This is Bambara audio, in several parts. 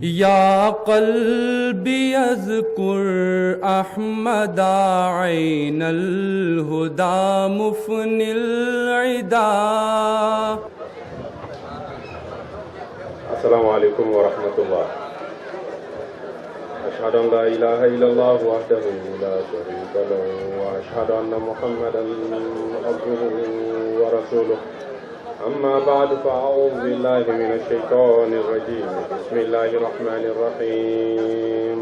या क़ल्बी अज़्कुर अहमदा ऐनल हुदा मुफ़निल इदा। अस्सलामु अलैकुम व रहमतुल्लाह। अशहदु अन ला इलाहा इल्लल्लाह वहदहु ला शरीका लहु व अशहदु अन्न मुहम्मदन अब्दुहु व रसूलुहु। अम्मा बाद फ़अऊज़ु बिल्लाहि मिनश शैतानिर रजीम। बिस्मिल्लाहिर रहमानिर रहीम।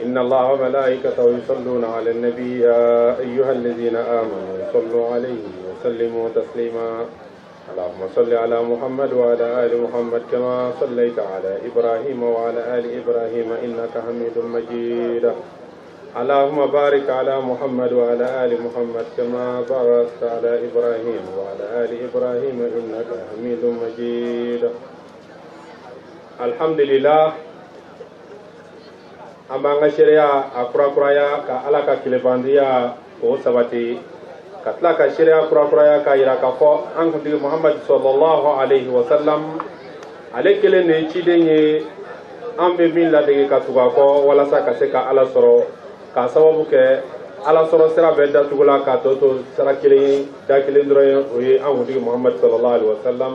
इन्नल्लाहा व मलाइकतहु युसल्लूना अलन नबी या अय्युहल्लज़ीना आमनू सल्लु अलैहि व सल्लिमू तस्लीमा। अल्लाहुम्म सल्लि अला मुहम्मद व अला आलि मुहम्मद कमा सल्लैता अला इब्राहीम व अला आलि इब्राहीम इन्नका हमीदुम मजीद। अल्लाहुम्मा बारिक अला मुहम्मद व अला आलि मुहम्मद कमा बारकता अला इब्राहीम व अला आलि इब्राहीम इन्नका हमीदुम मजीद। अल्हम्दुलिल्लाह, ambanga sharia akurakuraya ka ala ka kilebandiya ko sabati katla ka sharia akurakuraya ka ira ka fo an kundi Muhammad sallallahu alaihi wasallam alekele ne chidenye ambe min la de ka tuga ko wala sa ka se ka ala soro ka sababu ke ala soro sira bedda tugula ka to sira kile da kile ndroye oye an kundi Muhammad sallallahu alaihi wasallam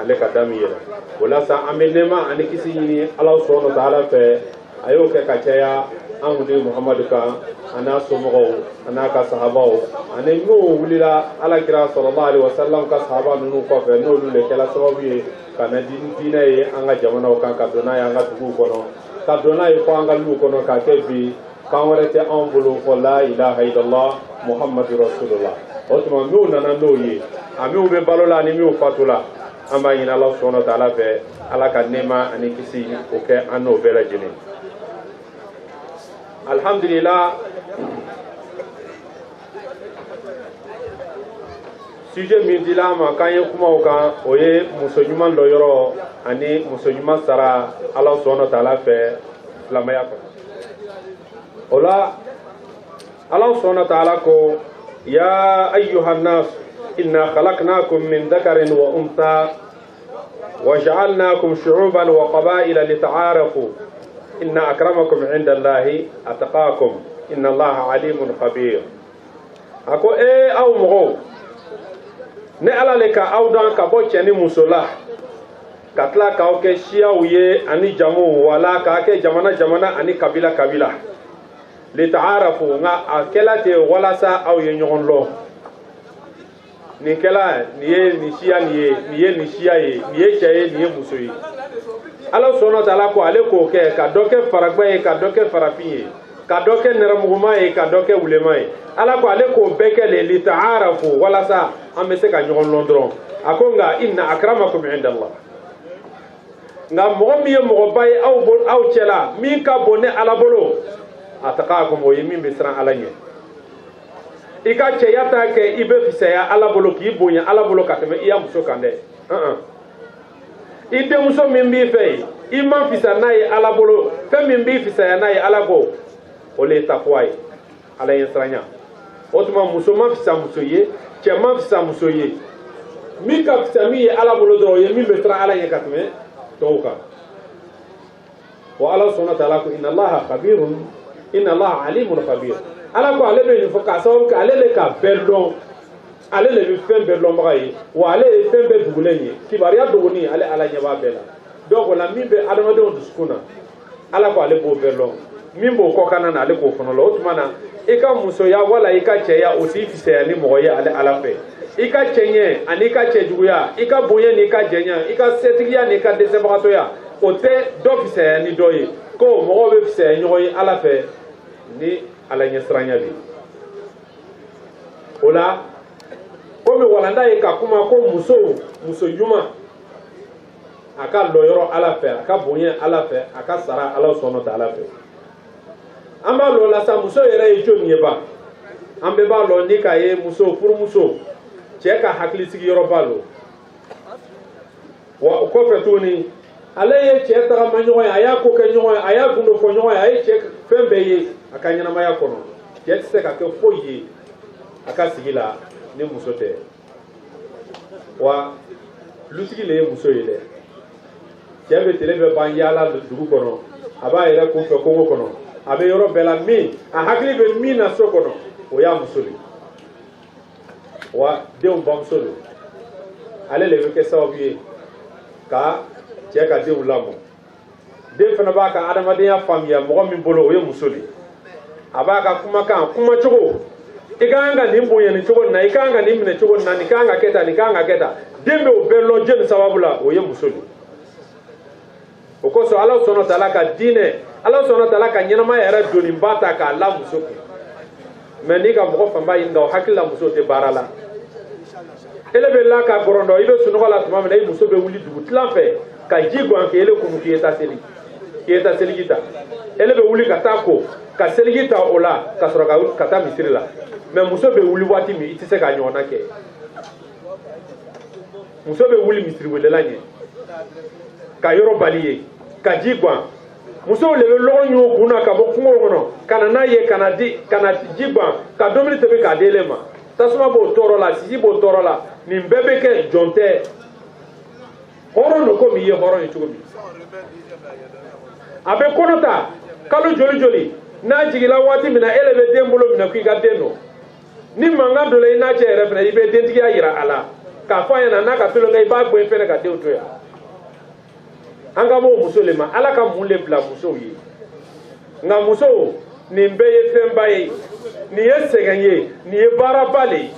ale ka damiye wala sa amenema anikisi ni ala subhanahu wa ta'ala fe ayo ke ka caya an hudu Muhammadu ka ana somogɔw ana ka sahabaw ani n'o wulila alakira sallallahu alaihi wasallam ka sahaba ninnu kɔfɛ n'olu le kɛla sababu ye ka na diinɛ ye an ka jamanaw kan ka donna ye an ka duguw kɔnɔ ka donna ye fɔ an ka luw kɔnɔ ka kɛ bi kan wɛrɛ tɛ anw bolo fɔ la ilaha illallah muhammadu rasulullah. O tuma minnu nana n'o ye a minnu bɛ balo la ani minnu fatula an b'a ɲini Ala subhanahu wa ta'ala fɛ Ala ka nɛɛma ani kisi o kɛ an n'o bɛɛ lajɛlen. Alhamdulillah, sujet min dila ma kan ye kumaw kan o ye muso ɲuman dɔ yɔrɔ ani muso ɲuman sara Ala subhanahu wa ta'ala fɛ silamɛya kɔnɔ. O la Ala subhanahu wa ta'ala ko ya ayyuhan nas inna khalaqnakum min dhakarin wa untha wa ja'alnakum shu'uban wa qaba'ila lita'arafu inna akramakum inda Allahi ataqakum inna Allaha alimun khabir. Ako aw mɔgɔw ne Ala le ka aw dan ka bɔ cɛ ni muso la ka tila k'aw kɛ siyaw ye ani jamu wala k'a kɛ jamana jamana ani kabila kabila lita'arafu nka a kɛla ten walasa aw ye ɲɔgɔn lɔn. Nin kɛla nin ye nin siya nin ye nin ye nin siya ye nin ye cɛ ye nin ye muso ye. Ala subhanahu wa ta'ala ko ale k'o kɛ ka dɔ kɛ faragba ye ka dɔ kɛ farafin ye ka dɔ kɛ nɛrɛmuguma ye ka dɔ kɛ wulema ye. Ala ko ale k'o bɛɛ kɛ le lita'arafu walasa an bɛ se ka ɲɔgɔn lɔn dɔrɔn. A ko nka inna akramakum inda Allah, nka mɔgɔ min ye mɔgɔba ye aw cɛla min ka bon ne Ala bolo ataqakum o ye min bɛ siran Ala ɲɛ. I ka cɛya ta kɛ i bɛ fisaya Ala bolo k'i bonya Ala bolo ka tɛmɛ i ya muso kan dɛ. I denmuso min b'i fɛ yen i man fisa n'a ye Ala bolo fɛn min b'i fisaya n'a ye Ala ko o le ye takwa ye Ala ye siranya. O tuma muso ma fisa muso ye cɛ ma fisa muso ye min ka fisa min ye Ala bolo dɔrɔn o ye min bɛ siran Ala ɲɛ ka tɛmɛ tɔw kan. Wa Ala subhanahu wa ta'ala ko inna Allaha alimun khabir. Ala ko ale bɛ nin fɔ k'a sababu kɛ ale le ka bɛɛ dɔn ale le bɛ fɛn bɛɛ dɔnbaga ye wa ale ye fɛn bɛɛ dugulen ye kibaruya dogoni ale Ala ɲɛ b'a bɛɛ la. Donc o la min bɛ adamadenw dusukun na Ala ko ale b'o bɛɛ dɔn min b'o kɔkanna na ale k'o fana lɔn. O tuma na i ka musoya wala i ka cɛya o t'i fisaya ni mɔgɔ ye ale Ala fɛ. I ka cɛɲɛ ani i ka cɛjuguya i ka bonya ni i ka jɛnya i ka setigiya ni i ka dɛsɛbagatɔya o tɛ dɔ fisaya ni dɔ ye ko mɔgɔw bɛ fisaya ɲɔgɔn ye Ala fɛ ni Ala ɲɛ siranya bi. O la komi walanda ye ka kuma ko muso ɲuman a ka lɔ yɔrɔ Ala fɛ a ka bonya Ala fɛ a ka sara Ala subhanahu wa ta'ala fɛ. An b'a lɔ la sa muso yɛrɛ ye jɔn ye ba an bɛɛ b'a lɔ ni ka ye muso furumuso cɛ ka hakilisigi yɔrɔ b'a lɔ wa o kɔfɛ tuguni ale ye cɛ tagama ɲɔgɔn ye a y'a ko kɛ ɲɔgɔn ye a y'a gundo fɔ ɲɔgɔn ye a ye cɛ fɛn bɛɛ ye a ka ɲɛnamaya kɔnɔ. Cɛ tɛ se ka kɛ foyi ye a ka sigi la ni muso tɛ wa lutigi le ye muso ye dɛ. cɛ bɛ tile bɛ ban yaala dugu kɔnɔ a b'a yɛrɛ kun fɛ kungo kɔnɔ a bɛ yɔrɔ bɛɛ la min a hakili bɛ min na so kɔnɔ o y'a muso de wa denw bamuso don ale de bɛ kɛ sababu ye ka cɛ ka denw lamɔ den fana b'a ka adamadenya faamuya mɔgɔ min bolo o ye muso de a b'a ka kumakan kuma cogo i ka kan ka nin bonya nin cogo nin na i ka kan ka nin minɛ cogo nin na nin ka kan ka kɛ tan nin ka kan ka kɛ tan den bɛ o bɛɛ lɔn jɛni sababu la o ye muso de o kosɔn ala sɔnna tala ka diinɛ ala sɔnna tala ka ɲɛnamaya yɛrɛ doni ba ta k'a la muso kun mɛ n'i ka mɔgɔ fanba ɲininka o hakili la muso tɛ baara la ele bɛ la ka gɔrɔndɔ i bɛ sunɔgɔ la tuma min na i muso bɛ wuli dugutilan fɛ ka ji gan k'i ele kunu k'i ye taa seliji ta ele bɛ wuli ka taa ko ka seliji ta o la ka sɔrɔ ka taa misiri la mɛ muso bɛ wuli waati min i tɛ se k'a ɲɔgɔnna kɛ muso bɛ wuli misiri welela ɲɛ ka yɔrɔ bali ye ka ji gan musow de bɛ lɔgɔ ɲun kun na ka bɔ kungo kɔnɔ ka na n'a ye ka na ji gan ka dumuni tobi k'a di ele ma tasuma b'o tɔɔrɔ la sisi b'o tɔɔrɔ la nin bɛɛ bɛ kɛ jɔn tɛ hɔrɔn don komi i ye hɔrɔn ye cogo min a bɛ kɔnɔ ta kalo joli joli n'a jigila waati min na e de bɛ den bolo minɛ k'i ka den don ni mankan dɔ la i n'a cɛ yɛrɛ fana i bɛ dentigiya yira a la k'a fɔ a ɲɛna n'a ka tulonkɛ i b'a gɛn fɛnɛ ka denw to yan an ka bɔ muso le ma ala ka mun le bila musow ye nka musow nin bɛɛ ye fɛnba ye nin ye sɛgɛn ye nin ye baaraba le ye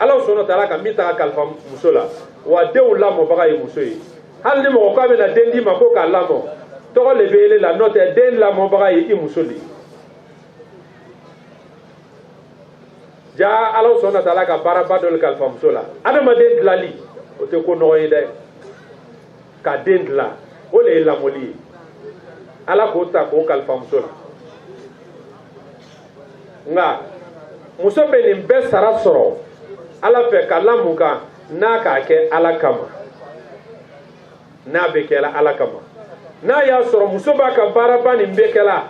ala sɔnna taala ka min ta ka kalifa muso la wa denw lamɔbaga ye muso ye hali ni mɔgɔ k'a bɛna den d'i ma ko k'a lamɔ tɔgɔ le bɛ ele la n'o tɛ den lamɔbaga ye i muso de ye ja ala sɔnna taala ka baaraba dɔ le kalifa muso la adamaden dilali o tɛ ko nɔgɔ ye dɛ ka den dilan o le ye lamɔli ye ala k'o ta k'o kalifa muso la nka muso bɛ nin bɛɛ sara sɔrɔ ala fɛ ka lamɔ kan n'a k'a kɛ ala kama n'a bɛ kɛla ala kama n'a y'a sɔrɔ muso b'a ka baaraba nin bɛɛ kɛla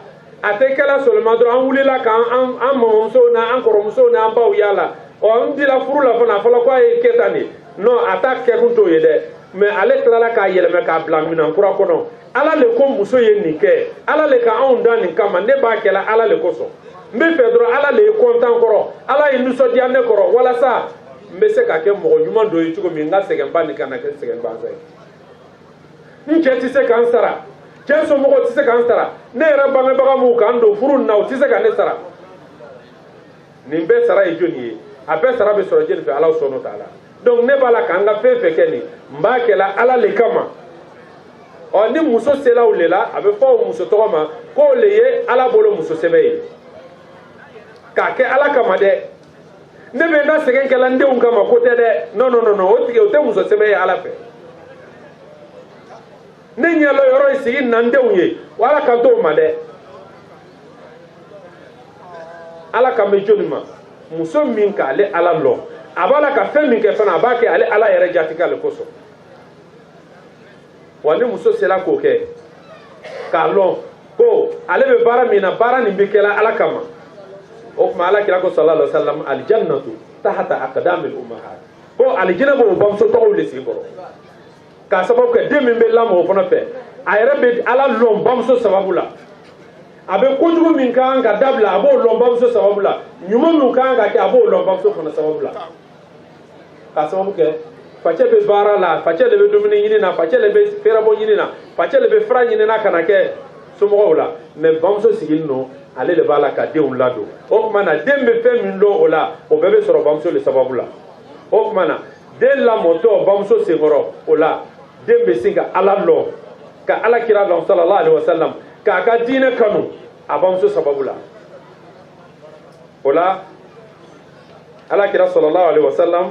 a tɛ kɛla seulement dɔrɔn an wulila k'an mɔmusow n'an kɔrɔmusow n'an baw yaala ɔ n dila furu la fana a fɔra k'a ye kɛ tan de non a t'a kɛkun t'o ye dɛ mais ale tilala k'a yɛlɛmɛ k'a bila minɛn kura kɔnɔ ala le ko muso ye nin kɛ ala le ka anw da nin kama ne b'a kɛla ala le kosɔn n bɛ fɛ dɔrɔn ala le ye kɔntan kɔrɔ ala ye nisɔndiya ne kɔrɔ walasa n bɛ se ka kɛ mɔgɔ ɲuman dɔ ye cogo min n ka sɛgɛnba nin kana kɛ sɛgɛnbansa ye n cɛ tɛ se k'an sara cɛ somɔgɔw tɛ se k'an sara ne yɛrɛ bangebaga m'u k'an don furu nin na u tɛ se ka ne sara nin bɛɛ sara ye jɔnni ye a bɛɛ sara bɛ sɔrɔ jeli fɛ ala sɔnna o ta la donc ne b'a la k'an ka fɛn fɛn kɛ nin n b'a kɛla ala le kama ɔ ni muso sela o le la a bɛ fɔ o muso tɔgɔ ma k'o le ye ala bolo muso sɛbɛ ye k'a kɛ ala kama dɛ ne bɛ n ka sɛgɛn kɛla n denw kama ko tɛ dɛ non non non o tigi o tɛ muso sɛbɛ ye ala fɛ ne ɲɛla yɔrɔ in sigi na n denw ye wa ala kan t'o ma dɛ ala kan bɛ jɔnni ma muso min k'ale ala lɔ a b'a la ka fɛn min kɛ fana a b'a kɛ ale ala yɛrɛ jatigɛ le kosɔn wa ni muso sera k'o kɛ k'a lɔn ko ale bɛ baara min na baara nin bɛ kɛla ala kama o tuma ala kira ko sallallahu alaihi wa sallam alijannatu tahata aqdamil ummahat ko alijinɛ b'o bamuso tɔgɔw de sigi kɔrɔ k'a sababu kɛ den min bɛ lamɔ o fana fɛ a yɛrɛ bɛ ala lɔn bamuso sababu la a bɛ kojugu min kan ka dabila a b'o lɔn bamuso sababu la ɲuman min kan ka kɛ a b'o lɔn bamuso fana sababu la k'a sababu kɛ facɛ bɛ baara la facɛ de bɛ dumuni ɲini na facɛ de bɛ fɛrɛbɔ ɲini na facɛ de bɛ fura ɲini na ka na kɛ somɔgɔw la mais bamuso sigilen don ale de b'a la ka denw ladon o tuma na den bɛ fɛn min dɔn o la o bɛɛ bɛ sɔrɔ bamuso de sababu la o tuma na den lamɔtɔ bamuso senkɔrɔ o la den bɛ sin ka ala lɔn ka ala kira dɔn sallallahu alaihi wa sallam k'a ka diinɛ kanu a bamuso sababu la o la ala kira sallallahu alaihi wa sallam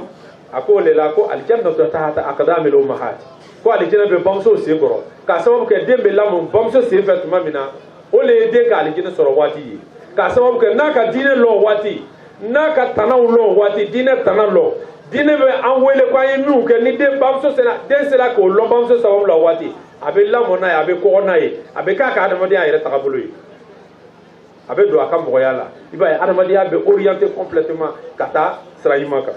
a ko le la ko alijannatu tahta aqdamil ummahat ko alijinɛ bɛ bamuso sen kɔrɔ k'a sababu kɛ den bɛ lamɔ bamuso sen fɛ tuma min na o le ye den ka alijinɛ sɔrɔ waati ye k'a sababu kɛ n'a ka diinɛ lɔn waati n'a ka tanaw lɔn waati diinɛ tana lɔn diinɛ bɛ an wele ko an ye minnu kɛ ni den sera k'o lɔn bamuso sababu la waati a bɛ lamɔ n'a ye a bɛ kɔgɔ n'a ye a bɛ k'a ka adamadenya yɛrɛ tagabolo ye a bɛ don a ka mɔgɔya la i b'a ye adamadenya bɛ orienté complètement ka taa sira ɲuman kan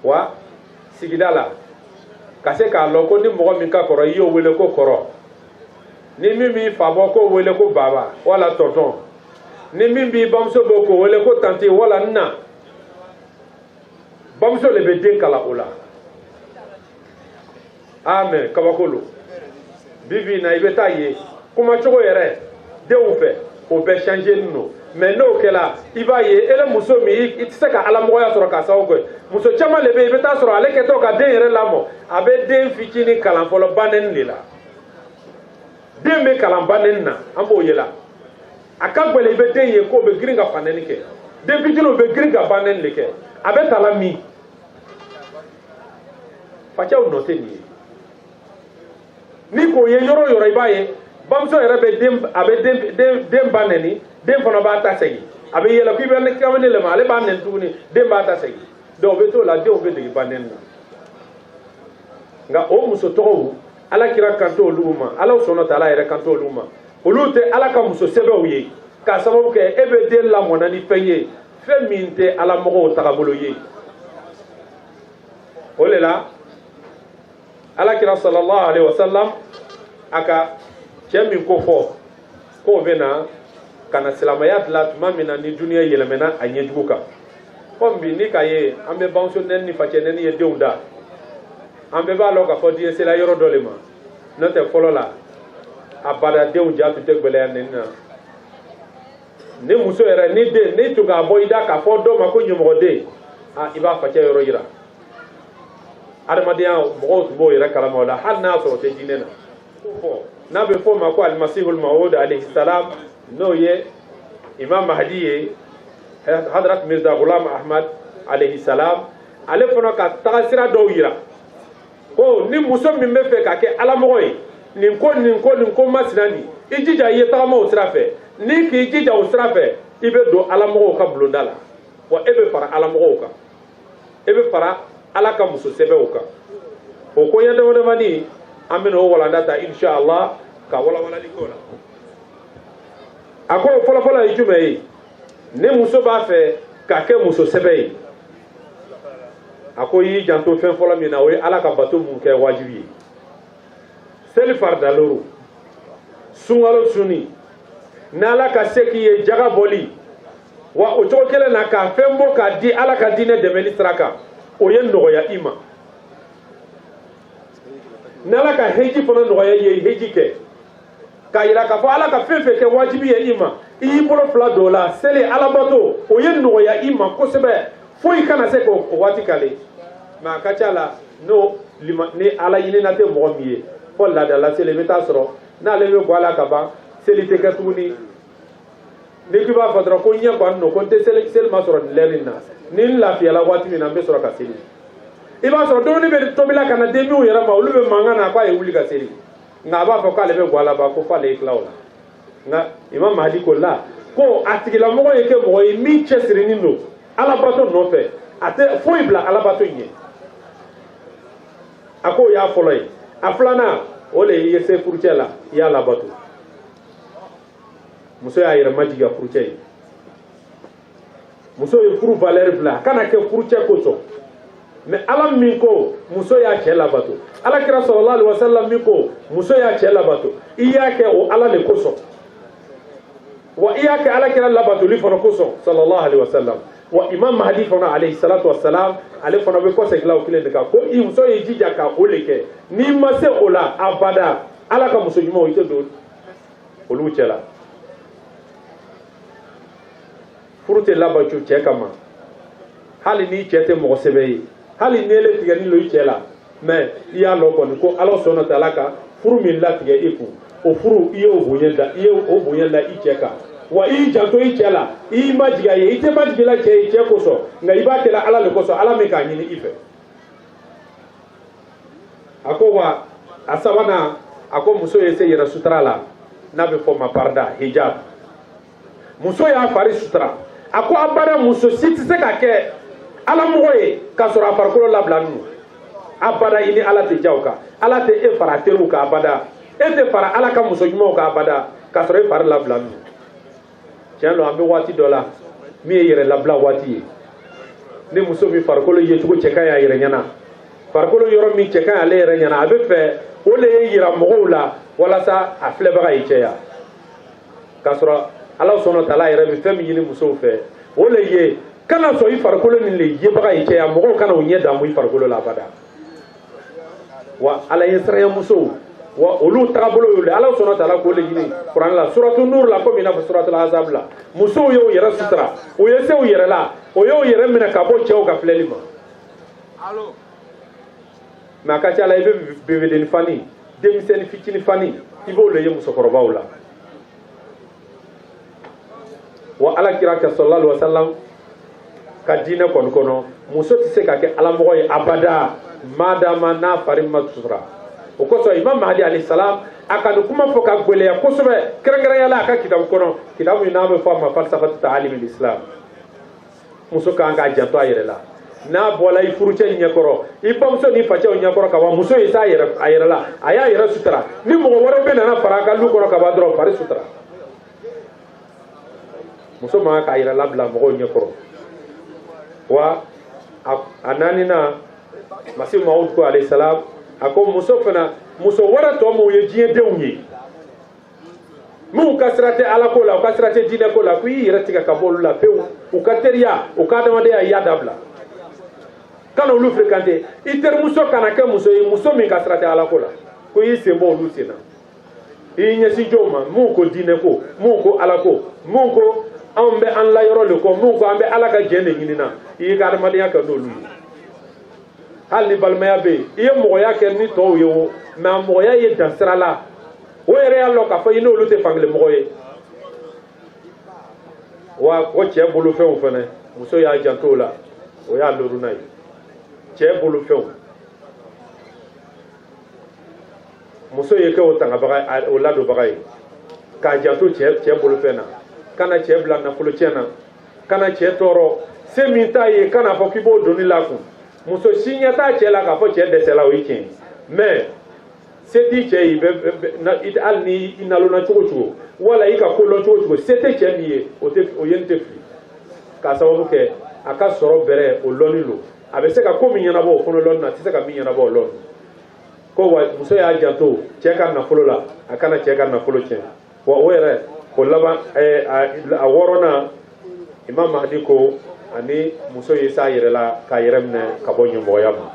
wa sigida la ka se k'a lɔn ko ni mɔgɔ min ka kɔrɔ i y'o wele ko kɔrɔ, ni min b'i fa bɔ k'o wele ko baba wala tonton, ni min b'i bamuso bɔ k'o wele ko tanti wala nna. Bamuso le bɛ den kala o la. Amen, kabakolo. Bibi na i bɛ taa ye kuma cogo yɛrɛ denw fɛ o bɛɛ changer non. Mais n'o kɛla i b'a ye ele muso min i tɛ se ka alamɔgɔya sɔrɔ k'a sababu kɛ muso caman le bɛ yen i bɛ taa sɔrɔ ale kɛtɔ ka den yɛrɛ lamɔ a bɛ den fitinin kalan fɔlɔ banɛni de la. Den bɛ kalan banɛni na an b'o ye la. A ka gɛlɛn i bɛ den ye k'o bɛ girin ka banɛni kɛ. Den fitininw bɛ girin ka banɛni de kɛ. A bɛ taa la min. Facɛw nɔ tɛ nin ye. Ni k'o ye yɔrɔ o yɔrɔ i b'a ye bamuso yɛrɛ bɛ den ba nɛni den fana b'a ta segin a bɛ yɛlɛ k'i bɛ ne kamalen le ma ale b'a nɛni tuguni den b'a ta segin donc o bɛ t'o la denw bɛ dege ba nɛni na nka o muso tɔgɔw ala kira kanto olu ma ala sɔnna ta ala yɛrɛ kanto olu ma olu tɛ ala ka muso sɛbɛnw ye k'a sababu kɛ e bɛ den lamɔna ni fɛn ye fɛn min tɛ ala mɔgɔw tagabolo ye o de la ala kira sallallahu alaihi wasallam a ka cɛ min ko fɔ k'o bɛ na ka na silamɛya dilan tuma min na ni duniya yɛlɛmɛna a ɲɛjugu kan komi bi ni k'a ye an bɛ bamuso nɛni ni facɛ nɛni ye denw da an bɛɛ b'a lɔn k'a fɔ diɲɛ sera yɔrɔ dɔ le ma n'o tɛ fɔlɔ la a bada denw ja tun tɛ gwɛlɛya nɛni na ni muso yɛrɛ ni den n'i tun k'a bɔ i da k'a fɔ dɔ ma ko ɲɛmɔgɔden i b'a facɛ yɔrɔ yira adamadenya mɔgɔw tun b'o yɛrɛ kalama o la hali n'a sɔrɔ o tɛ diinɛ na n'a bɛ fɔ o ma ko alimasihul mawud alayhi salam n'o ye imam mahdi ye hadrat mirza ghulam ahmad alayhi salam ale fana ka taga sira dɔw yira ko ni muso min bɛ fɛ ka kɛ alamɔgɔ ye nin ko masina nin i jija i ye tagama o sira fɛ ni k'i jija o sira fɛ i bɛ don alamɔgɔw ka bulonda la wa e bɛ fara alamɔgɔw kan e bɛ fara ala ka muso sɛbɛnw kan o ko ɲɛ damadamani an bɛna o walanda ta inshallah ka walawalali k'o la a ko fɔlɔfɔlɔ ye jumɛn ye ne muso b'a fɛ ka kɛ muso sɛbɛn ye a ko y'i janto fɛn fɔlɔ min na o ye ala ka bato mun kɛ wajibi ye seli faridaloro sunkalo sunni n'ala ka se k'i ye jaga bɔli wa o cogo kelen na ka fɛn bɔ k'a di ala ka diinɛ dɛmɛli sira kan o ye nɔgɔya i ma n'ala ka heji fana nɔgɔya i ye heji kɛ k'a yira k'a fɔ ala ka fɛn fɛn kɛ wajibi ye i ma i y'i bolo fila don o la seli alabato o ye nɔgɔya i ma kosɛbɛ foyi kana se k'o waati kale mɛ a ka ca la ni ala ɲinina tɛ mɔgɔ min ye fɔ laadala seli i bɛ taa sɔrɔ n'ale bɛ bɔ a la ka ban seli tɛ kɛ tuguni ni k'i b'a fɔ dɔrɔn ko n ɲɛ kɔni don ko n tɛ seli ma sɔrɔ nin lɛri in na ni n lafiyala waati min na n bɛ sɔrɔ ka seli i b'a sɔrɔ dumuni bɛ tobila ka na den minnu yɛrɛ ma olu bɛ mankan na k'a ye wuli ka seli nka a b'a fɔ k'ale bɛ bɔ a la ban ko f'ale ye tila o la nka imam mahdi ko la ko a tigilamɔgɔ ye kɛ mɔgɔ ye min cɛsirilen don alabato nɔfɛ a tɛ foyi bila alabato ɲɛ a ko o y'a fɔlɔ ye a filanan o de ye se furucɛ la i y'a labato muso y'a yɛrɛ majigin ka furucɛ ye muso ye furu valeur bila a kana kɛ furucɛ kosɔn mais ala min ko muso y'a cɛ labato ala kira sallallahu alaihi wasallam min ko muso y'a cɛ labato i y'a kɛ o ala de kosɔn wa i y'a kɛ ala kira labatoli fana kosɔn sallallahu alaihi wasallam wa imam mahdi fana alayhi salatu wassalam ale fana bɛ kɔsegin o kelen de kan ko i muso ye jija ka o le kɛ n'i ma se o la abada ala ka muso ɲumanw i tɛ don olu cɛ la furu tɛ labato cɛ kama hali n'i cɛ tɛ mɔgɔ sɛbɛn ye hali n'ele tigɛni lo i cɛ la mais i y'a lɔn kɔni ko ala sɔnna ta ala ka furu min latigɛ i kun o furu i ye o bonya da i cɛ kan wa i janto i cɛ la i majigin a ye i tɛ majigin la cɛ ye cɛ kosɔn nka i b'a kɛla ala le kosɔn ala min k'a ɲini i fɛ a ko wa a sabanan a ko muso ye se yɛrɛ sutura la n'a bɛ fɔ ma parda hijab muso y'a fari sutura a ko abada muso si tɛ se ka kɛ alamɔgɔ ye k'a sɔrɔ a farikolo labila ninnu abada i ni ala tɛ ja o kan ala tɛ e fara teriw kan abada e tɛ fara ala ka muso ɲumanw kan abada k'a sɔrɔ e fari labila ninnu tiɲɛ don an bɛ waati dɔ la min ye yɛrɛ labila waati ye ni muso min farikolo ye cogo cɛ ka y'a yɛrɛ ɲɛna farikolo yɔrɔ min cɛ kan ale yɛrɛ ɲɛna a bɛ fɛ o le ye yira mɔgɔw la walasa a filɛbaga ye cɛya k'a sɔrɔ ala sɔnna taala yɛrɛ bɛ fɛn min ɲini musow fɛ o le ye kana sɔn i farikolo nin le yebaga ye cɛya mɔgɔw kana o ɲɛ damu i farikolo la abada wa ala ye siranya musow wa olu tagabolo y'o le ala sɔnna taala k'o le ɲini kuran la suratu nur la komi i n'a fɔ suratul azab la musow y'o yɛrɛ sutura o ye se u yɛrɛ la o y'o yɛrɛ minɛ ka bɔ cɛw ka filɛli ma mais a ka ca la i bɛ bebedenin fani denmisɛnnin fitinin fani i b'o le ye musokɔrɔbaw la wa ala kira ka sallallahu alaihi wasallam ka diinɛ kɔni kɔnɔ muso tɛ se ka kɛ alamɔgɔ ye abada madama n'a fari ma sutura o kosɔn imam mahdi alayhi salam a ka nin kuma fɔ ka gwɛlɛya kosɛbɛ kɛrɛnkɛrɛnya la a ka kitabu kɔnɔ kitabu min n'a bɛ fɔ a ma falsafatu ta'alim al-islam muso kan k'a janto a yɛrɛ la n'a bɔla i furucɛ ɲɛkɔrɔ i bamuso n'i facɛw ɲɛkɔrɔ ka ban muso ye s'a yɛrɛ la a y'a yɛrɛ sutura ni mɔgɔ wɛrɛw bɛ nana fara a ka lu kɔnɔ ka ban dɔrɔn fari sutura muso man k'a yɛrɛ labila mɔgɔw ɲɛkɔrɔ wa a naaninan masihu mawud ko alayhi salam a ko muso fana muso wɛrɛ tɔ minnu ye diɲɛ denw ye minnu ka sira tɛ ala ko la u ka sira tɛ diinɛ ko la ko i yɛrɛ tigɛ ka bɔ olu la pewu u ka teriya u ka adamadenya i y'a dabila kana olu fréquenter i terimuso kana kɛ muso ye muso min ka sira tɛ ala ko la ko i sen bɔ olu sen na i ɲɛsin jɔnw ma mun ko diinɛ ko mun ko ala ko mun ko anw bɛ an la yɔrɔ le kɔ mun ko an bɛ ala ka jɛn de ɲini na i y'i ka adamadenya kɛ n'olu ye hali ni balimaya bɛ yen i ye mɔgɔya kɛ ni tɔw ye o mais a mɔgɔya ye dan sira la o yɛrɛ y'a lɔn k'a fɔ i n'olu tɛ fankelen mɔgɔ ye wa o cɛ bolofɛnw fana muso y'a janto o la o y'a loruna ye cɛ bolofɛnw muso ye kɛ o tangabaga o ladonbaga ye k'a janto cɛ bolofɛn na kana cɛ bila nafolo tiɲɛ na kana cɛ tɔɔrɔ se min t'a ye kana fɔ k'i b'o doni la kun muso si ɲɛ t'a cɛ la k'a fɔ cɛ dɛsɛla o ye tiɲɛ mais se t'i cɛ ye hali ni i nalonna cogo cogo wala i ka ko lɔn cogo cogo se tɛ cɛ min ye o ye n tɛ fili k'a sababu kɛ a ka sɔrɔ bɛrɛ o lɔnni lo a bɛ se ka ko min ɲɛnabɔ o fana lɔnni na a tɛ se ka min ɲɛnabɔ o lɔnni ko wa muso y'a janto cɛ ka nafolo la a kana cɛ ka nafolo tiɲɛ wa o yɛrɛ o laban a wɔɔrɔnan imam mahdi ko ani muso ye s'a yɛrɛ la k'a yɛrɛ minɛ ka bɔ ɲɛmɔgɔya ma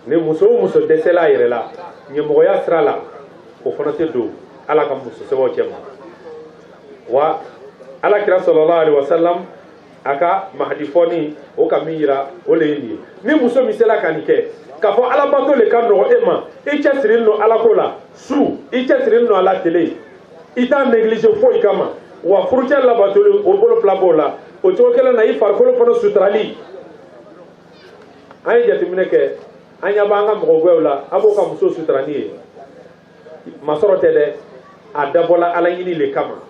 ni muso o muso dɛsɛla a yɛrɛ la ɲɛmɔgɔya sira la o fana tɛ don ala ka muso sɛbɛw cɛ ma wa ala kira sallallahu alaihi wasallam a ka mahdi fɔni o ka min yira o le ye nin ye ni muso min sera ka nin kɛ k'a fɔ alabato le ka nɔgɔ e ma i cɛsirilen don alako la su i cɛsirilen don ala tele i t'a négligé foyi kama wa furucɛ labatoli o bolo fila b'o la o cogo kelen na i farikolo fana suturali an ye jateminɛ kɛ an ɲɛ b'an ka mɔgɔgwɛw la a b'o ka muso sutura ni ye masɔrɔ tɛ dɛ a dabɔla ala ɲini le kama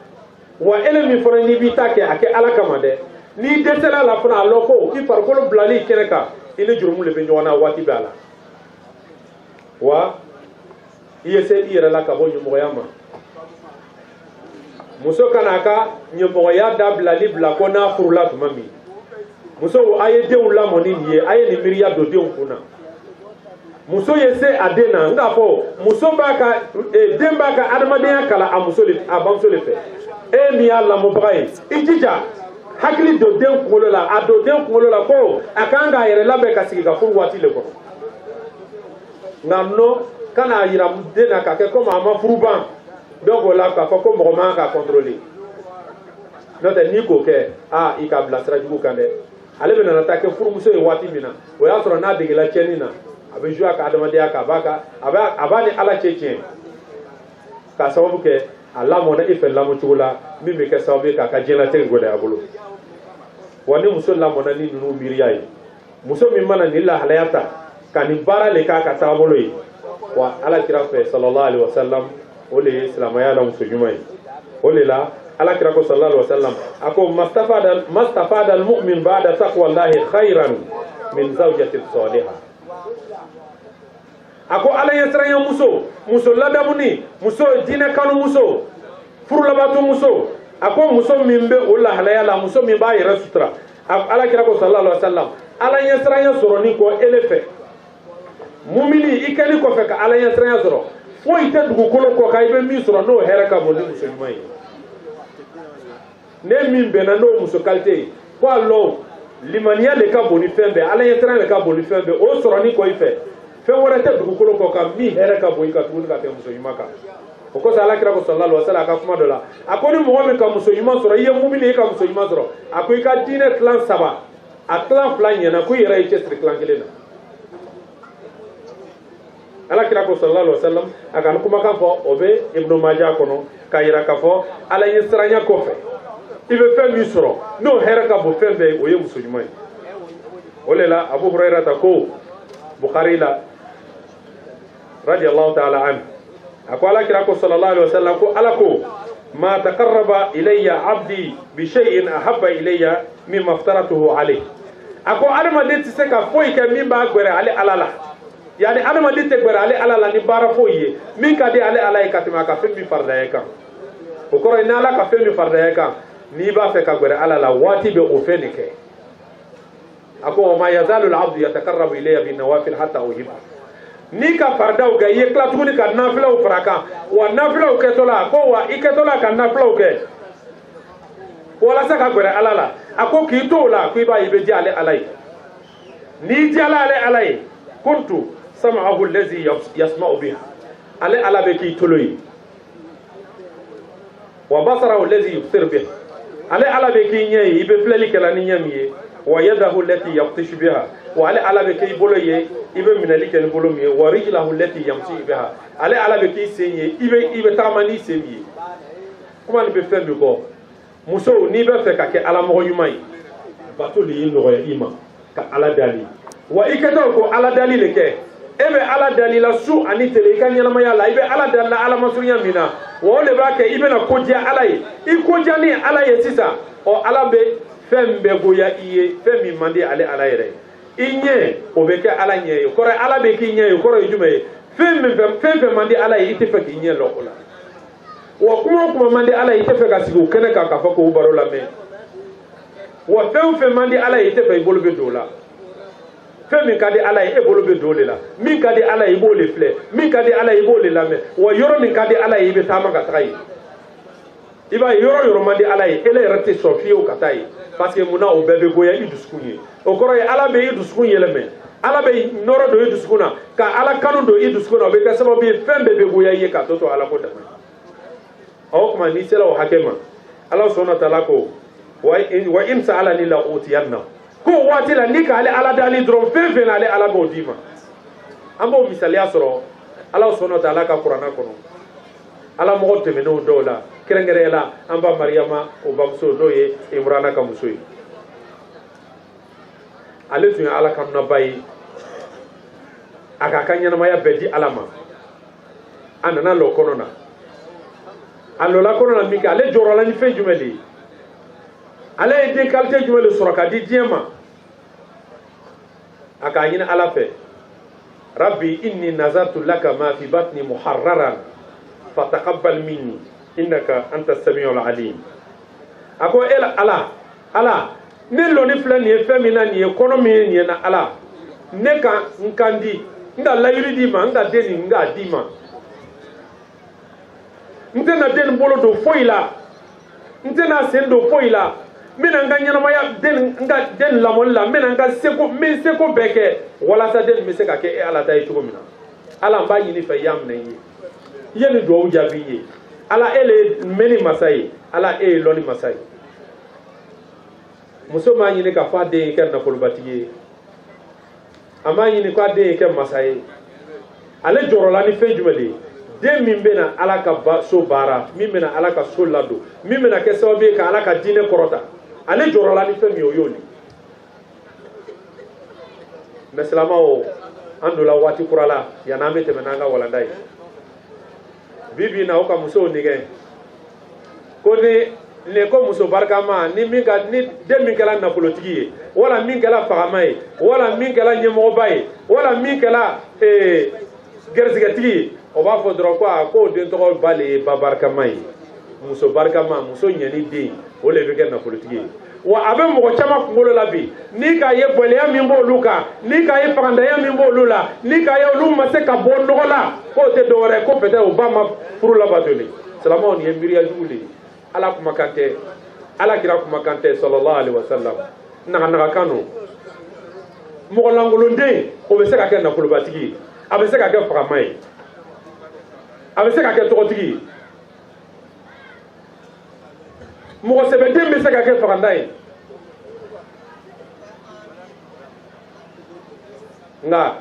wa ele min fana n'i b'i ta kɛ a kɛ ala kama dɛ n'i dɛsɛla la fana a lɔn ko i farikolo bilali kɛnɛ kan i ni jurumu le bɛ ɲɔgɔn na waati bɛɛ a la wa i ye se i yɛrɛ la ka bɔ ɲɛmɔgɔya ma muso kana ka ɲɛmɔgɔya dabilali bila ko n'a furula tuma min muso a ye denw lamɔ ni nin ye a ye nin miiriya don denw kun na muso ye se a den na n k'a fɔ muso b'a ka den b'a ka adamadenya kalan a bamuso le fɛ e min y'a lamɔbaga ye i jija hakili don den kunkolo la a don den kunkolo la ko a kan k'a yɛrɛ labɛn ka sigi ka furu waati le kɔnɔ nka nɔ kana yira den na ka kɛ komi a ma furu ban donc o la k'a fɔ ko mɔgɔ man ka contrôler n'o tɛ n'i k'o kɛ i k'a bila sira jugu kan dɛ ale bɛ nana taa kɛ furumuso ye waati min na o y'a sɔrɔ n'a degela cɛnni na a bɛ jouer a ka adamadenya kan a b'a ni ala cɛ tiɲɛ k'a sababu kɛ a lamɔna e fɛ lamɔ cogo la min bɛ kɛ sababu ye k'a ka diɲɛlatigɛ gɛlɛya a bolo wa ni muso lamɔna ni ninnu miiriya ye muso min mana nin lahalaya ta ka nin baara le k'a ka taabolo ye wa ala kira fɛ sallallahu alaihi wasallam o le ye silamɛya la muso ɲuman ye o le la ala kira ko sallallahu alaihi wasallam a ko mastafada almu'min ba'da taqwallahi khayran min zawjatin salihah a ko ala ye siranya muso ladamuni muso diinɛ kanu muso furulabato muso a ko muso min bɛ o lahalaya la muso min b'a yɛrɛ sutura ala kira ko sallallahu alaihi wasallam ala ɲɛsiranya sɔrɔ ni kɔ ele fɛ mumini i kɛli kɔfɛ ka ala ɲɛsiranya sɔrɔ foyi tɛ dugukolo kɔ kan i bɛ min sɔrɔ n'o hɛrɛ ka bon ni muso ɲuman ye ne min bɛnna n'o muso kalite ye ko a lɔn limaniya le ka bon ni fɛn bɛɛ ala ɲɛsiranya le ka bon ni fɛn bɛɛ o sɔrɔ ni kɔ i fɛ fɛn wɛrɛ tɛ dugukolo kɔ kan min hɛrɛ ka bon i ka tuguni ka tɛmɛ muso ɲuman kan o kosɔn alakira ko sallallahu alaihi wa sallam a ka kuma dɔ la a ko ni mɔgɔ min ka muso ɲuman sɔrɔ i ye mumini i ka muso ɲuman sɔrɔ a ko i ka diinɛ tilan 3 a tilan 2 ɲɛna ko i yɛrɛ y'i cɛsiri tilan 1 na alakira ko sallallahu alaihi wa sallam a ka kumakan fɔ o bɛ ibnu majah kɔnɔ k'a yira k'a fɔ ala ɲɛ siranya kɔfɛ i bɛ fɛn min sɔrɔ n'o hɛrɛ ka bon fɛn bɛɛ o ye muso ɲuman ye o de la abu hurairata ko bukhari la radiyallahu ta'ala anhu ako ala kira ko sallallahu alaihi wasallam ko ala ko ma taqarraba ilayya abdi bi shay'in ahabba ilayya mimma aftaratuhu alayhi ako adamaden tɛ se ka foyi kɛ min b'a gbɛrɛ ale ala la yani adamaden tɛ gbɛrɛ ale ala la ni baara foyi ye min ka di ale ala ye ka tɛmɛ a ka fɛn min faridaya kan o kɔrɔ ye ni ala ka fɛn min faridaya kan n'i b'a fɛ ka gbɛrɛ ala la waati bɛ o fɛn de kɛ ako wa ma yazalu al-abdu yataqarrabu ilayya bin nawafil hatta uhibba ni ka fardaw kɛ i ye tila tuguni ka nafilaw fara kan wa nafilaw kɛtɔ la ko wa i kɛtɔ la ka nafilaw kɛ walasa ka gbɛrɛ ala la a ko k'i to o la ko i b'a ye i bɛ diya ale ala ye n'i diyala ale ala ye kuntu sam'ahu allazi yasma'u biha ale ala bɛ k'i tolo ye wa basarahu allazi yubsir biha ale ala bɛ k'i ɲɛ ye i bɛ filɛli kɛla ni ɲɛ min ye wa yadahu allati yabtishu biha wa ale ala bɛ k'i bolo ye i bɛ minɛli kɛ ni bolo min ye wa rijlahu allati yamshi biha ale ala bɛ k'i sen ye i bɛ tagama ni sen min ye kuma nin bɛ fɛn min kɔ musow n'i bɛ fɛ ka kɛ ala mɔgɔ ɲuman ye bato de ye nɔgɔya i ma ka ala dali wa i kɛtɔ ko ala dali le kɛ e bɛ ala dali la su ani tile i ka ɲɛnamaya la i bɛ ala dali la ala masurunya min na wa o de b'a kɛ i bɛna kodiya ala ye i kodiya ni ala ye sisan ɔ ala bɛ fɛn bɛɛ goya i ye fɛn min man di ale ala yɛrɛ i ɲɛ o bɛ kɛ ala ɲɛ ye kɔrɔ ala bɛ k'i ɲɛ ye kɔrɔ ye jumɛn ye fɛn fɛn man di ala ye i tɛ fɛ k'i ɲɛ lɔ o la wa kuma o kuma man di ala ye i tɛ fɛ ka sigi o kɛnɛ kan k'a fɔ k'o baro lamɛn wa fɛn fɛn man di ala ye i tɛ fɛ i bolo bɛ don o la fɛn min ka di ala ye e bolo bɛ don o de la min ka di ala ye i b'o de filɛ min ka di ala ye i b'o de lamɛn wa yɔrɔ min ka di ala ye i bɛ taama ka taga yen i b'a ye yɔrɔ yɔrɔ man di ala ye ele yɛrɛ tɛ sɔn fiyewu ka taa yen parce que munna o bɛɛ bɛ goya i dusukun ye o kɔrɔ ye ala bɛ i dusukun yɛlɛmɛ ala bɛ nɔrɔ don i dusukun na ka ala kanu don i dusukun na o bɛ kɛ sababu ye fɛn bɛɛ bɛ goya i ye k'a tɔ to ala ko dama o tuma n'i sera o hakɛ ma ala sɔnna wa taala ko wa in sa'alani la utiyanna ko waati la ni ka ale ala dali dɔrɔn fɛn fɛn na ale ala b'o d'i ma an b'o misaliya sɔrɔ ala sɔnna wa taala ka kuranna kɔnɔ ala mɔgɔ tɛmɛnenw dɔw la kɛrɛnkɛrɛnya la an ba mariyama o bamuso n'o ye imurana ka muso ye ale tun ye ala kanunaba ye a k'a ka ɲɛnamaya bɛɛ di ala ma a nana lɔ kɔnɔ na a lɔla kɔnɔ na min kɛ ale jɔrɔla ni fɛn jumɛn de ye ale ye den kalite jumɛn de sɔrɔ ka di diɲɛ ma a k'a ɲini ala fɛ rabbi inni nazartu laka ma fi batni muharraran fataqabbal minni innaka anta samiul alim a ko ala ne lɔni filɛ nin ye fɛn min na nin ye kɔnɔ min ye nin ye na ala ne ka n kan di n ka layiri d'i ma n ka den nin n k'a d'i ma n tɛna den nin bolo don foyi la n tɛna sen don foyi la n bɛna n ka ɲɛnamaya n ka den lamɔli la n bɛna n ka seko n bɛ n seko bɛɛ kɛ walasa den nin bɛ se ka kɛ e ala ta ye cogo min na ala n b'a ɲini fɛ i y'a minɛ n ye i ye nin duwawu jaabi n ye ala e le ye mɛnni masa ye ala e ye lɔnni masa ye muso m'a ɲini k'a fɔ a den ye kɛ nafolobatigi ye a m'a ɲini k'a den ye kɛ masa ye ale jɔrɔla ni fɛn jumɛn de ye den min bɛna ala ka so baara min bɛna ala ka so ladon min bɛna kɛ sababu ye ka ala ka diinɛ kɔrɔta ale jɔrɔla ni fɛn min ye o y'o de mɛ silamɛw an donna waati kura la yanni an bɛ tɛmɛ n'an ka walanda ye bi bi in na o ka musow nɛgɛ ko ni ko muso barikama ni den min kɛra nafolotigi ye wala min kɛra fagama ye wala min kɛra ɲɛmɔgɔba ye wala min kɛra gɛrisigɛtigi ye o b'a fɔ dɔrɔn ko ko den tɔgɔ b'ale ye ba barikama ye muso barikama muso ɲɛni den o de bɛ kɛ nafolotigi ye wa a bɛ mɔgɔ caman kunkolo la bi ni k'a ye gwɛlɛya min b'olu kan ni k'a ye fagandanya min b'olu la ni k'a ye olu ma se ka bɔ nɔgɔ la k'o tɛ dɔwɛrɛ ko peut-être o ba ma furu labatoli silamɛw nin ye miiriya jugu de ye ala kumakan tɛ ala kira kumakan tɛ sallallahu alaihi wasallam naga don mɔgɔ langolonden o bɛ se ka kɛ nafolobatigi ye a bɛ se ka kɛ fagama ye a bɛ se ka kɛ tɔgɔtigi ye mɔgɔ sɛbɛden bɛ se ka kɛ faganda ye nka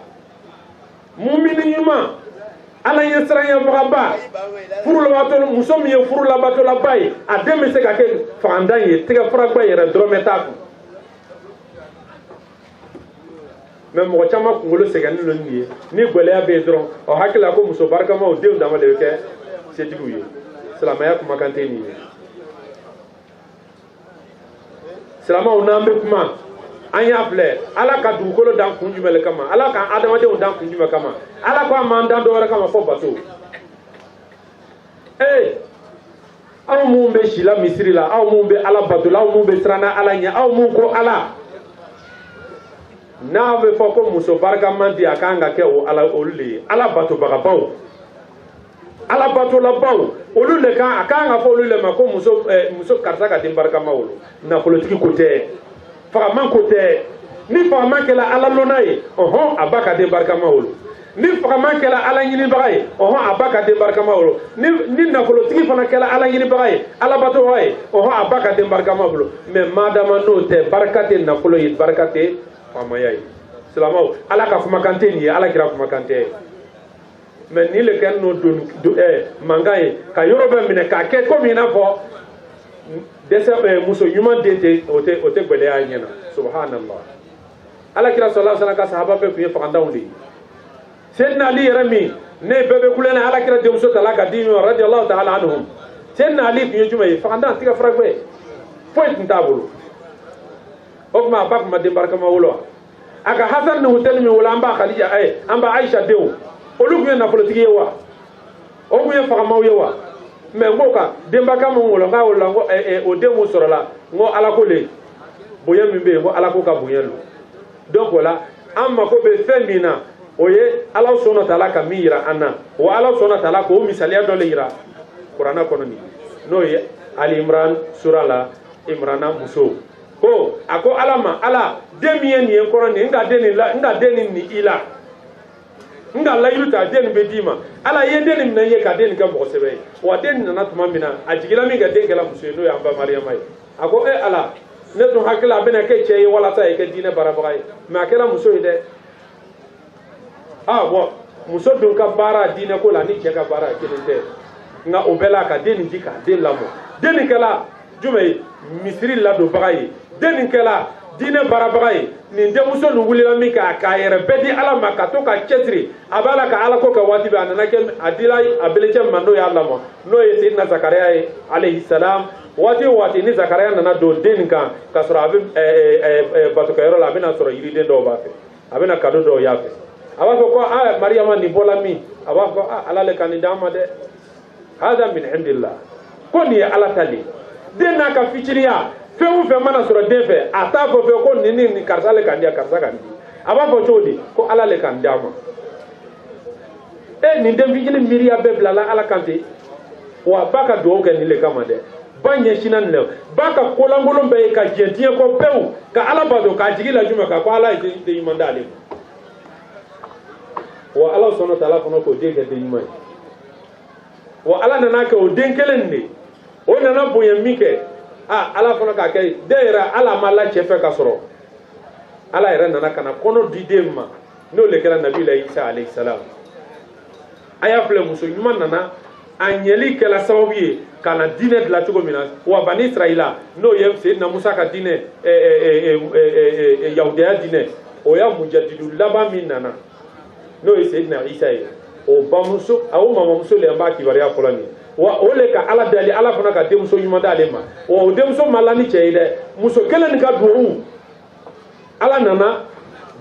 mumini ɲuman ala ɲɛ siranɲɛbagaba muso min ye furulabatolaba ye a den bɛ se ka kɛ faganda ye tɛgɛ faragba yɛrɛ dɔrɔmɛ t'a kun mais mɔgɔ caman kunkolo sɛgɛnnen don nin ye ni gwɛlɛya bɛ yen dɔrɔn o hakili la ko muso barikamaw denw dama de bɛ kɛ setigiw ye silamɛya kumakan tɛ nin ye silamɛw n'an bɛ kuma an y'a filɛ ala ka dugukolo dan kun jumɛn de kama ala ka adamadenw dan kun jumɛn kama ala ko an m'an dan dɔwɛrɛ kama fɔ bato aw mun bɛ si la misiri la aw mun bɛ ala bato la aw mun bɛ siran ala ɲɛ aw mun ko ala n'a bɛ fɔ ko muso barikaman di a kan ka kɛ o ala olu de ye ala batobagabaw ala batolabaw olu de kan a kan ka fɔ olu de ma ko muso karisa ka den barikama wolo nafolotigi ko tɛ fagaman ko tɛ ni fagaman kɛla ala lɔnna ye ɔhɔn a ba ka den barikama wolo ni fagaman kɛla ala ɲinibaga ye ɔhɔn a ba ka den barikama wolo ni nafolotigi fana kɛla ala ɲinibaga ye ala batobaga ye ɔhɔn a ba ka den barikama wolo mais madama n'o tɛ barika tɛ nafolo ye barika tɛ famaya ye silamɛw ala ka kumakan tɛ nin ye ala kira kumakan tɛ mais ni le kɛ n'o don mankan ye ka yɔrɔ bɛɛ minɛ k'a kɛ komi i n'a fɔ dɛsɛ muso ɲuman den tɛ o tɛ gwɛlɛya ɲɛna subhanallah ala kira sallallahu alaihi wasallam ka sahaba bɛɛ tun ye fagandanw de ye Sayyidina Ali yɛrɛ min ne bɛɛ bɛ kulen na ala kira denmuso tala ka di min ma radiyallahu ta'ala anhum Sayyidina Ali tun ye jumɛn ye fagandan tigɛ faragɛ foyi tun t'a bolo o tuma a ba tun ma den barikama wolo wa a ka Hasan ni Hussein min wolo an b'a Khadija an b'a Aisha denw olu tun ye nafolotigi ye wa o tun ye fagamaw ye wa mais n ko ka den barikama min wolo n k'a wolola n ko o den min sɔrɔla n ko ala ko le bonya min bɛ yen n ko ala ko ka bonya lo donc o la an mako bɛ fɛn min na o ye ala sɔnna ta'ala ka min yira an na wa ala sɔnna ta'ala k'o misaliya dɔ le yira kuranɛ kɔnɔ nin n'o ye Ali Imran sura la Imrana muso ko a ko ala ma ala den min ye nin ye n kɔrɔ nin n ka den nin ni i la n ka layiru ta den nin bɛ d'i ma ala ye den nin minɛ ye ka den nin kɛ mɔgɔ sɛbɛ ye wa den nin nana tuma min na a jigila min kɛ den kɛla muso ye n'o y'an ba Mariyama ye a ko ala ne tun hakili a bɛna kɛ cɛ ye walasa ye kɛ diinɛ baarabaga ye mais a kɛra muso ye dɛ bon muso dun ka baara diinɛ ko la ni cɛ ka baara kelen tɛ nka o bɛɛ la ka den nin di k'a den lamɔ den nin kɛla jumɛn ye misiri ladonbaga ye den nin kɛla diinɛ baarabaga ye nin denmuso nin wulila min k'a yɛrɛ bɛɛ di ala ma ka to ka cɛsiri a b'a la ka ala ko kɛ waati bɛɛ a nana kɛ a dila a belecɛ min ma n'o y'a lamɔ n'o ye Seydina Zakariya ye alayhi salam waati o waati ni Zakariya nana don den nin kan k'a sɔrɔ a bɛ batokɛyɔrɔ la a bɛna sɔrɔ yiriden dɔw b'a fɛ a bɛna kado dɔw y'a fɛ a b'a fɔ ko Mariyama nin bɔla min a b'a fɔ ala le ka nin d'an ma dɛ hada min indillah ko nin ye ala ta de ye den n'a ka fitiniya fɛn o fɛn mana sɔrɔ den fɛ a t'a fɔ fɛ ko nin karisa le kan di karisa kan di a b'a fɔ cogo di ko ala le kan d'a ma nin den fitinin miiriya bɛɛ bilala ala kan ten wa ba ka dugawu kɛ nin le kama dɛ ba ɲɛsinna nin la ba ka kolankolon bɛɛ ye ka jɛn diɲɛ kɔ pewu ka ala bato k'a jigi la jumɛn kan ko ala ye den ɲuman d'ale ma wa ala sɔnna ta'ala fana k'o den kɛ den ɲuman ye wa ala nana kɛ o den kelen de o nana bonya min kɛ ala fana k'a kɛ den yɛrɛ ala ma la cɛ fɛ ka sɔrɔ ala yɛrɛ nana ka na kɔnɔ di den ma n'o le kɛra nabi la Isa alayhi salam a y'a filɛ muso ɲuman nana a ɲɛli kɛla sababu ye ka na diinɛ dilan cogo min na wa bani Israila n'o ye Seydina Musa ka diinɛ yahudiya diinɛ o y'a mujadidu laban min nana n'o ye Seydina Isa ye o bamuso o mamamuso le an b'a kibaruya fɔlɔ nin wa o le ka ala dali ala fana ka denmuso ɲuman d'ale ma wa o denmuso ma la ni cɛ ye dɛ muso kelen nin ka duwawu ala nana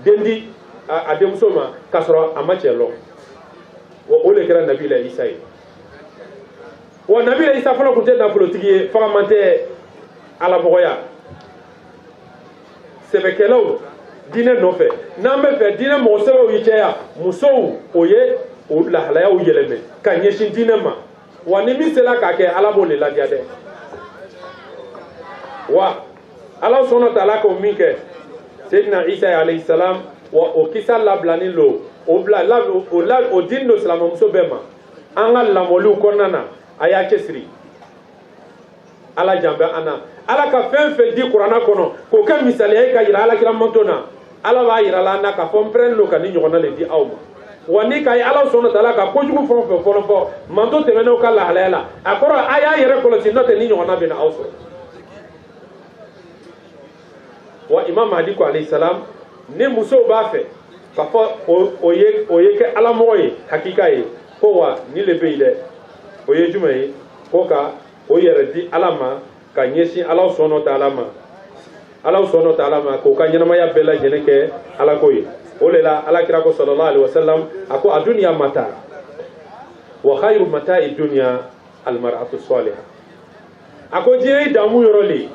den di a denmuso ma k'a sɔrɔ a ma cɛ lɔ wa o le kɛra nabi la Isa ye wa nabi la Isa fana tun tɛ nafolotigi ye fagaman tɛ alamɔgɔya sɛbɛkɛlaw diinɛ nɔfɛ n'an bɛ fɛ diinɛ mɔgɔ sɛbɛw yi caya musow o ye o lahalayaw yɛlɛmɛ ka ɲɛsin diinɛ ma wa ni min sera k'a kɛ ala b'o le ladiya dɛ wa ala sɔnna taala k'o min kɛ Seydina Isa alayhi salam wa o kisa labilanin lo o diini do silamɛmuso bɛɛ ma an ka lamɔliw kɔnɔna na a y'a cɛsiri ala jan bɛ an na ala ka fɛn fɛn di kuranna kɔnɔ k'o kɛ misaliya ye ka yira alakira manto na ala b'a yira la an na k'a fɔ n pɛrɛnnen do ka ni ɲɔgɔnna le di aw ma wa ni ka ye ala sɔnna taala ka kojugu fɛn o fɛn fɔlɔ fɔ manto tɛmɛnenw ka lahalaya la a kɔrɔ a y'a yɛrɛ kɔlɔsi n'o tɛ ni ɲɔgɔnna bɛ na aw sɔrɔ wa imam mahdi ko alayhi salam ni musow b'a fɛ k'a fɔ o ye kɛ alamɔgɔ ye hakika ye ko wa ni le bɛ yen dɛ o ye jumɛn ye ko ka o yɛrɛ di ala ma ka ɲɛsin ala sɔnna taala ma k'o ka ɲɛnamaya bɛɛ lajɛlen kɛ ala ko ye o de la ala kira ko sallallahu alaihi wasallam a ko a duniya mata wa khayru mata'i dunya al mar'atu salihah a ko diɲɛ ye damu yɔrɔ le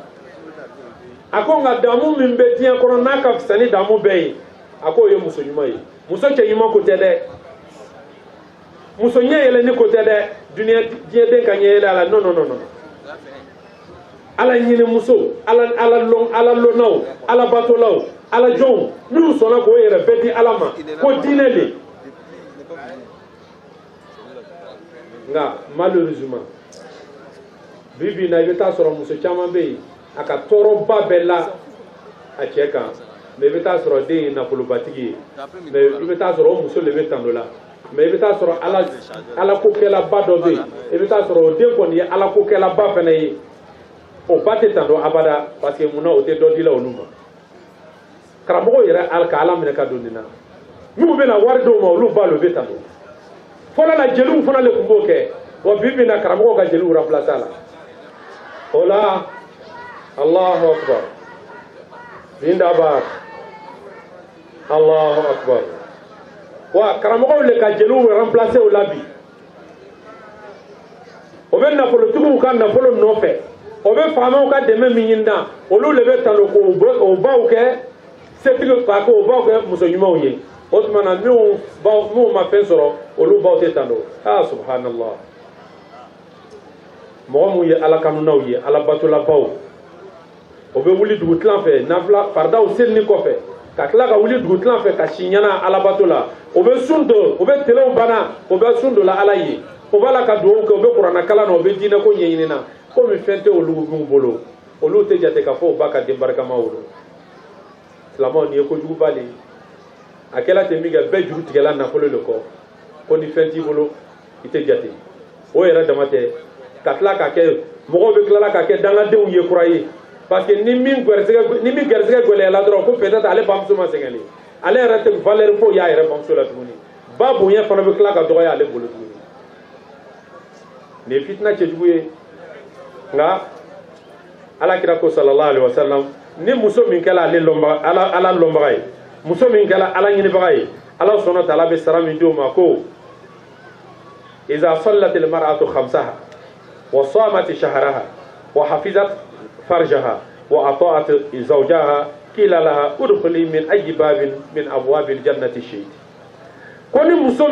a ko nka damu min bɛ diɲɛ kɔnɔ n'a ka fisa ni damu bɛɛ ye a ko o ye muso ɲuman ye muso cɛ ɲuman ko tɛ dɛ muso ɲɛ yɛlɛni ko tɛ dɛ diɲɛden ka ɲɛ yɛlɛ a la non ala ɲini muso ala lɔnnaw ala batolaw ala jɔnw minnu sɔnna k'o yɛrɛ bɛɛ di ala ma ko diinɛ le nka malheureusement bi bi in na i bɛ taa sɔrɔ muso caman bɛ yen a ka tɔɔrɔba bɛɛ la a cɛ kan mais i bɛ taa sɔrɔ den ye nafolobatigi ye mais i bɛ taa sɔrɔ o muso le bɛ tando la mais i bɛ taa sɔrɔ ala kokɛlaba dɔ bɛ yen i bɛ taa sɔrɔ o den kɔni ye ala kokɛlaba fana ye o ba tɛ tando abada parce que munna o tɛ dɔ di la olu ma karamɔgɔw yɛrɛ ka ala minɛ ka don nin na n'u bɛna wari dɔw ma olu ba le bɛ tando fɔlɔ la jeliw fana le tun b'o kɛ wa bi bi in na karamɔgɔw ka jeliw remplacer a la o la Allahu akbar Zindabad Allahu akbar wa karamɔgɔw le ka jeliw remplacer o la bi o bɛ nafolotigiw ka nafolo nɔfɛ o bɛ faamaw ka dɛmɛ min ɲini na olu le bɛ tano k'o baw kɛ setigi k'a kɛ o baw kɛ muso ɲumanw ye o tuma na minnu ma fɛn sɔrɔ olu baw tɛ tano subhanallah mɔgɔ mun ye ala kanunaw ye ala batolabaw o bɛ wuli dugutilan fɛ nafila faridaw selini kɔfɛ ka tila ka wuli dugutilan fɛ ka si ɲana alabato la o bɛ sun do o bɛ telew banna o bɛ sun do la ala ye o b'a la ka dugawu kɛ o bɛ kuranna kalan na o bɛ diinɛ ko ɲɛɲini na komi fɛn tɛ olu bolo olu tɛ jate k'a fɔ o ba ka den barikama wolo silamɛw nin ye kojuguba le a kɛla ten min kɛ bɛɛ juru tigɛla nafolo le kɔ ko ni fɛn t'i bolo i tɛ jate o yɛrɛ dama tɛ ka tila ka kɛ mɔgɔw bɛ tilala ka kɛ dangadenw ye kura ye parce que ni min gɛrɛsɛgɛ gɛlɛyala dɔrɔn ko peut-être ale bamuso ma sɛgɛn ale yɛrɛ tɛ valeur foyi y'a yɛrɛ bamuso la tuguni ba bonya fana bɛ tila ka dɔgɔya ale bolo tuguni nin ye fitina cɛjugu ye nka alakira ko sallallahu alaihi wasallam ni muso min kɛla ala lɔnbaga ye muso min kɛla ala ɲinibaga ye ala sɔnna taala bɛ sara min d'o ma ko iza sallatil mar'atu khamsaha wa samat shahraha wa hafizat farjaha wa ata'at zawjaha qila laha udkhuli min ayyi babin min abwabil jannati shi'ti ko ni muso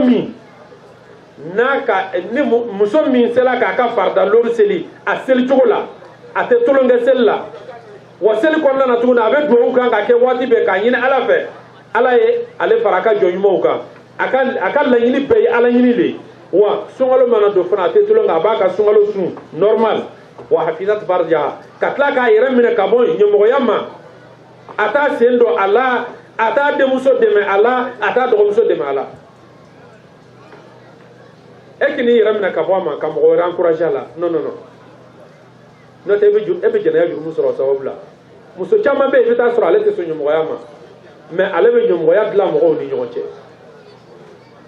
min sela k'a ka farda lori seli a seli cogo la a tɛ tolonkɛ seli la wa seli kɔnɔna na tuguni a bɛ dugawu kan ka kɛ waati bɛɛ k'a ɲini ala fɛ ala ye ale fara a ka jɔn ɲumanw kan a ka laɲini bɛɛ ye ala ɲini de wa sunkalo mana don fana a tɛ tulon a b'a ka sunkalo sun normal wa hafizat farjaha ka tila k'a yɛrɛ minɛ ka bɔ ɲɛmɔgɔya ma a t'a sen don a la a t'a denmuso dɛmɛ a la a t'a dɔgɔmuso dɛmɛ a la e k'i yɛrɛ minɛ ka bɔ a ma ka mɔgɔ wɛrɛ encourager a la non n'o tɛ e bɛ jɛnɛya jurumu sɔrɔ o sababu la muso caman bɛ yen i bɛ taa sɔrɔ ale tɛ sɔn ɲɛmɔgɔya ma mais ale bɛ ɲɛmɔgɔya dilan mɔgɔw ni ɲɔgɔn cɛ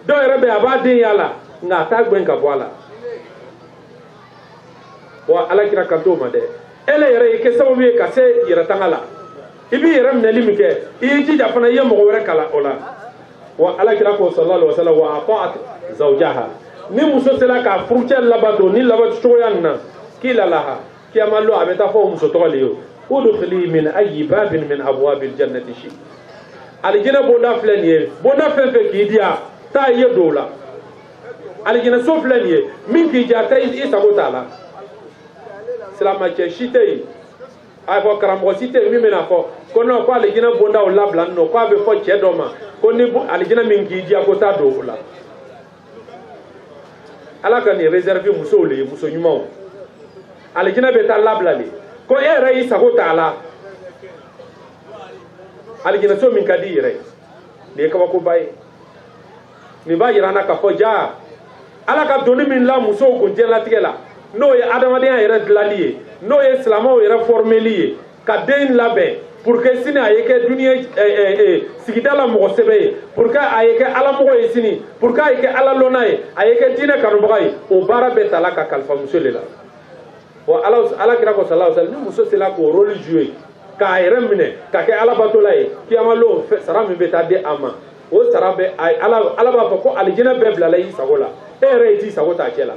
dɔw yɛrɛ bɛ yen a b'a den y'a la nka a t'a gbɛn ka bɔ a la wa alakira kan t'o ma dɛ ele yɛrɛ i kɛ sababu ye ka se yɛrɛ tanga la i b'i yɛrɛ minɛli min kɛ i y'i jija fana i ye mɔgɔ wɛrɛ kala o la wa alakira ko sallallahu alaihi wasallam wa ata'at zawjaha ni muso sera k'a furucɛ labato ni labato cogoya nin na k'i lalaha kiyama lo a bɛ taa fɔ o muso tɔgɔ le ye udkhili min ayyi babin min abwabil jannati shi aljina bonda flaniye bonda fefe ki dia ta ye dola aljina so flaniye min ki jata isa ko tala salama ke shitei ay fo karambo shitei mi mena fo ko no ko aljina bonda o labla no ko be fo chedoma ko ni aljina min ki dia ko ta dola ala kan réserver muso le muso nyuma aljina be ta labla le ko era isa ko tala aljina so min kadi yire ne ka ko bay ni ba yira na ka fo ja ala ka doni min la muso ko jela tigela no ye adamadiya yere dilaliye no ye islamo yere formeliye ka den labe pour que sini ayeke dunia sigida la mo sebe pour que ayeke ala mo ye sini pour que ayeke ala lonaye ayeke dina kanu bagay o bara betala ka kalfa muso lela wa ala kira ko sallallahu alaihi wasallam muso sela ko rôle jouer ka yere mine ka ke ala batola ye kiyamalo sara mi beta de ama o sara be ala ba ko aljina be blala yi sagola ere ti sagota kela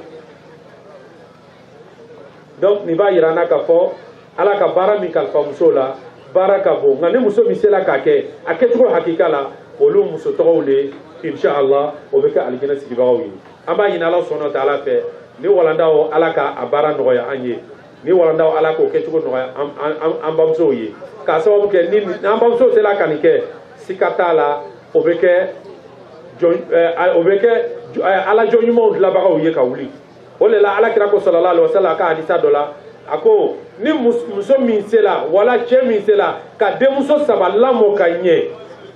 donc ni ba yirana ka fo ala ka bara mi kalfa muso la baraka bo ngani muso mi sela ka ke aketuko hakika la olu muso tawle inshallah o be ka aljina sigibawo yi amba yina ala subhanahu wa ta'ala fe ni walanda o ala ka abara no ya anye ni walanda o ala ko ketuko no ya amba muso yi ka sababu ke ni amba muso sela kanike sikatala o be ke ala jonyumo la bagawo ye ka wuli o le la ala kira ko sallallahu alaihi wasallam ka hadisa dola ako ni muso min sela wala che min sela ka de muso saballa mo ka nye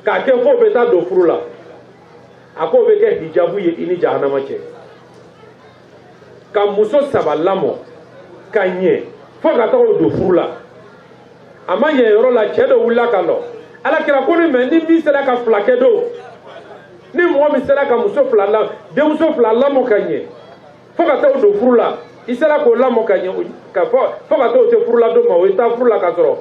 ka ke fo beta do furula ako be ke hijabu ye ini jahannama che ka muso saballa mo ka nye fo ka to do furula amanye yoro la che do wula kalo ala kira ko ni men ni mi sela ka flake do ni mo mi sela ka muso flala de muso flala mo ka nye fo ka to do furula isela ko la mo ka nye ka fo ka to te furula do ma o ta furula ka soro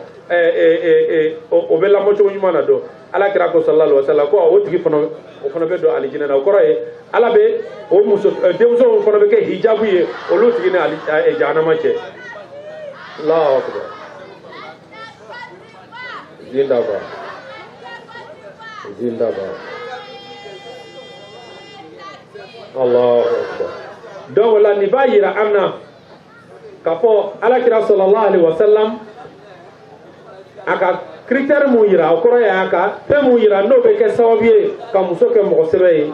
o be la mo cho nyuma na do ala kira ko sallallahu alaihi wasallam ko o tigi fono o fono be do alijina na o koro e ala be o muso de muso fono be ke hijabu ye o lo tigi na ali jahannama che Allahu akbar zindabad Allahu akbar donc la ni ba yira anna ka fo ala kira sallallahu alaihi wasallam aka critère mu yira o koro ya aka pe mu yira no be ke sawabiye ka muso ke mo sebe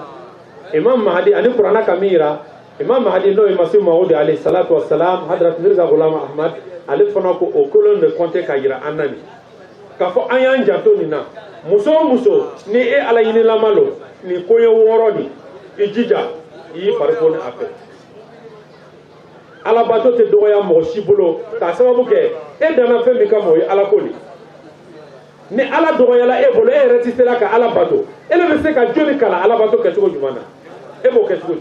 imam mahdi ali qur'ana kamira imam mahdi no masim maudi alayhi salatu wassalam hadrat mirza ghulam ahmad ali fana ko o kolon de compter ka yira annani ka fo ayan jato ni na muso ni e ala yini lamalo ni koyo woro ni ijija yi parfone ape ala bato te doya mo shibolo ka sababu ke e dana fe mi ka mo ala koli ni ala doya la e bolo e resiste la ka ala bato ele be se ka joli kala ala bato ke tugo jumana e bo ke tugo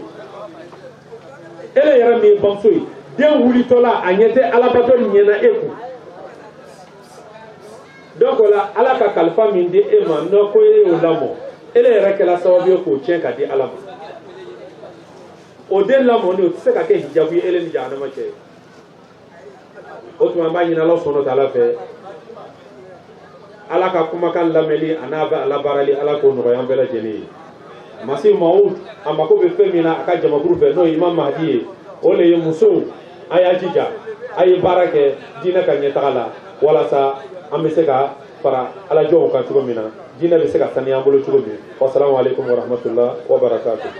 ele yara mi bamsoyi den wuli tola anyete ala bato nyena eku donc la ala ka kalfa min di e ma no ko e o lamo ele yara ke la sababu ko tien ka di ala o den la mo ni o se ka ke hijabu ele ni jahannama che o tuma ba nyina Allah subhanahu wa ta'ala fe ala ka kuma kan lameli anaba ala barali ala ko no yam bela jeni masi maud amako be femina aka jama groupe no imam mahdi o le muso aya jija ay barake dina ka nyetala wala sa ambe ka para ala jo ka tugo mina dina be se ka taniya bolo tugo mi assalamu alaikum wa rahmatullah wa barakatuh